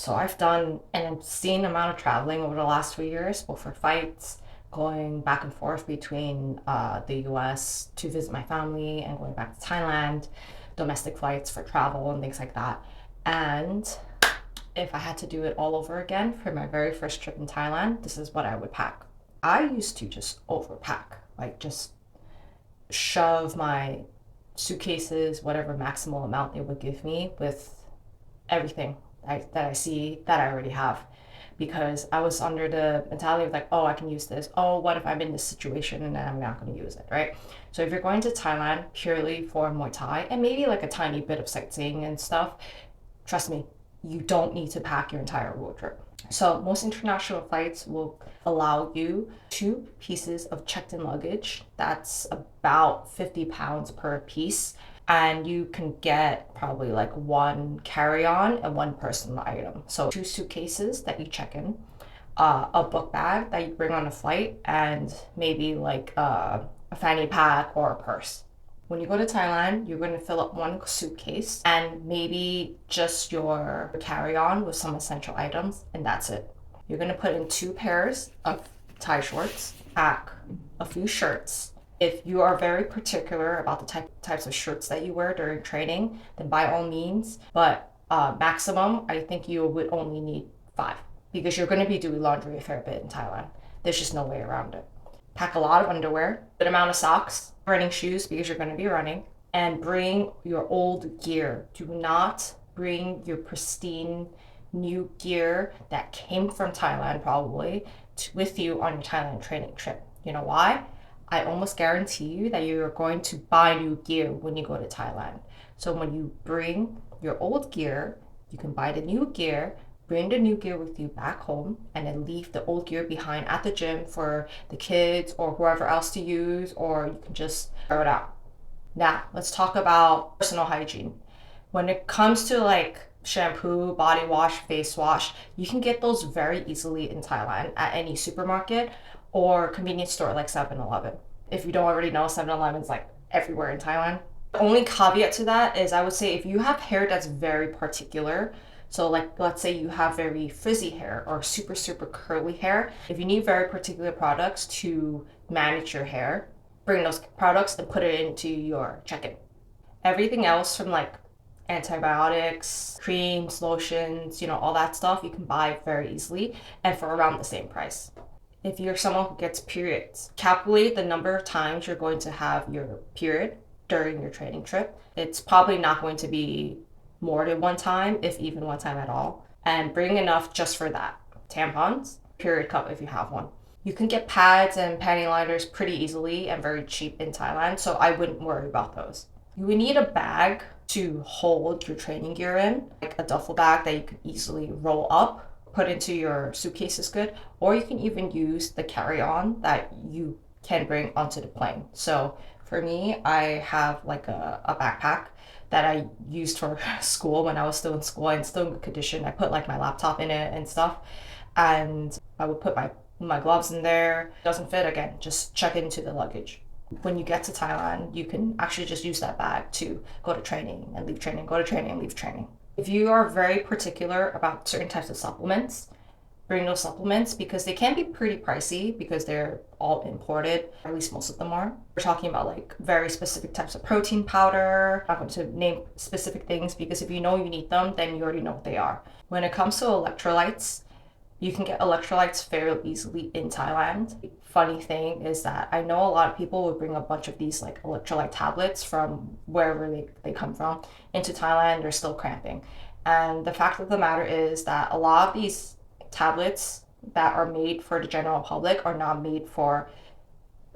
So I've done an obscene amount of traveling over the last 2 years, both for fights, going back and forth between the US to visit my family and going back to Thailand, domestic flights for travel and things like that. And if I had to do it all over again for my very first trip in Thailand, this is what I would pack. I used to just overpack, like just shove my suitcases, whatever maximal amount they would give me, with everything that I see that I already have. Because I was under the mentality of like, oh, I can use this. Oh, what if I'm in this situation and then I'm not going to use it, right? So if you're going to Thailand purely for Muay Thai and maybe like a tiny bit of sightseeing and stuff, trust me, you don't need to pack your entire wardrobe. So most international flights will allow you 2 pieces of checked-in luggage. That's about 50 pounds per piece. And you can get probably like one carry-on and one personal item. So 2 suitcases that you check in, a book bag that you bring on a flight, and maybe like a fanny pack or a purse. When you go to Thailand, you're going to fill up one suitcase and maybe just your carry-on with some essential items, and that's it. You're going to put in 2 pairs of Thai shorts, pack a few shirts. If you are very particular about the types of shirts that you wear during training, then by all means, but maximum, I think you would only need 5 because you're going to be doing laundry a fair bit in Thailand. There's just no way around it. Pack a lot of underwear, good amount of socks, running shoes because you're going to be running, and bring your old gear. Do not bring your pristine new gear that came from Thailand probably with you on your Thailand training trip. You know why? I almost guarantee you that you're going to buy new gear when you go to Thailand. So when you bring your old gear, you can buy the new gear, bring the new gear with you back home, and then leave the old gear behind at the gym for the kids or whoever else to use, or you can just throw it out. Now, let's talk about personal hygiene. When it comes to like shampoo, body wash, face wash, you can get those very easily in Thailand at any supermarket or convenience store like 7-Eleven. If you don't already know, 7-Eleven's like everywhere in Thailand. The only caveat to that is I would say if you have hair that's very particular, so like let's say you have very frizzy hair or super, super curly hair, if you need very particular products to manage your hair, bring those products and put it into your check-in. Everything else from like antibiotics, creams, lotions, all that stuff you can buy very easily and for around the same price. If you're someone who gets periods, calculate the number of times you're going to have your period during your training trip. It's probably not going to be more than one time, if even one time at all. And bring enough just for that. Tampons, period cup if you have one. You can get pads and panty liners pretty easily and very cheap in Thailand, so I wouldn't worry about those. You would need a bag to hold your training gear in, like a duffel bag that you could easily roll up, put into your suitcase is good, or you can even use the carry-on that you can bring onto the plane. So for me, I have like a backpack that I used for school when I was still in school and still in good condition. I put like my laptop in it and stuff, and I would put my gloves in there. Doesn't fit, again, just check into the luggage. When you get to Thailand, you can actually just use that bag to go to training and leave training, go to training and leave training. If you are very particular about certain types of supplements, bring those supplements because they can be pretty pricey because they're all imported, or at least most of them are. We're talking about like very specific types of protein powder. I'm not going to name specific things because if you know you need them, then you already know what they are. When it comes to electrolytes, you can get electrolytes fairly easily in Thailand. Funny thing is that I know a lot of people would bring a bunch of these like electrolyte tablets from wherever they come from into Thailand. They're still cramping. And the fact of the matter is that a lot of these tablets that are made for the general public are not made for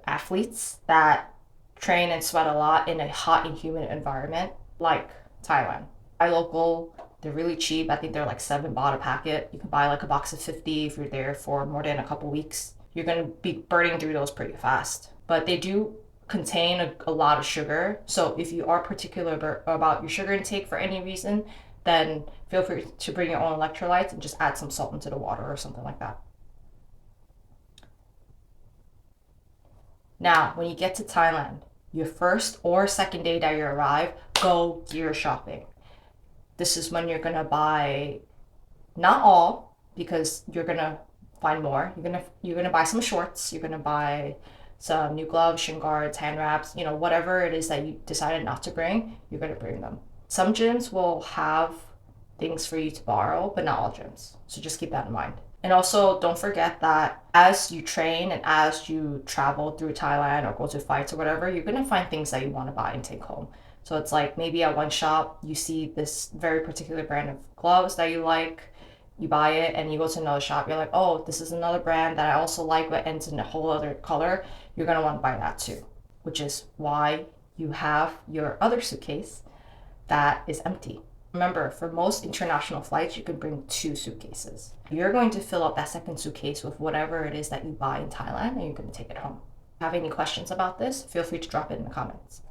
athletes that train and sweat a lot in a hot and humid environment like Thailand. Buy local, they're really cheap. I think they're like 7 baht a packet. You can buy like a box of 50 if you're there for more than a couple weeks. You're going to be burning through those pretty fast. But they do contain a lot of sugar. So if you are particular about your sugar intake for any reason, then feel free to bring your own electrolytes and just add some salt into the water or something like that. Now, when you get to Thailand, your first or second day that you arrive, go gear shopping. This is when you're gonna buy Not all, because you're gonna find more. You're gonna buy some shorts. You're gonna buy some new gloves, shin guards, hand wraps. Whatever it is that you decided not to bring, you're gonna bring them. Some gyms will have things for you to borrow, but not all gyms. So just keep that in mind. And also, don't forget that as you train and as you travel through Thailand or go to fights or whatever, you're gonna find things that you want to buy and take home. So it's like maybe at one shop you see this very particular brand of gloves that you like, you buy it, and you go to another shop, you're like, oh, this is another brand that I also like, but ends in a whole other color. You're gonna want to buy that too, which is why you have your other suitcase that is empty. Remember, for most international flights, you can bring 2 suitcases. You're going to fill up that second suitcase with whatever it is that you buy in Thailand, and you're going to take it home. If you have any questions about this, feel free to drop it in the comments.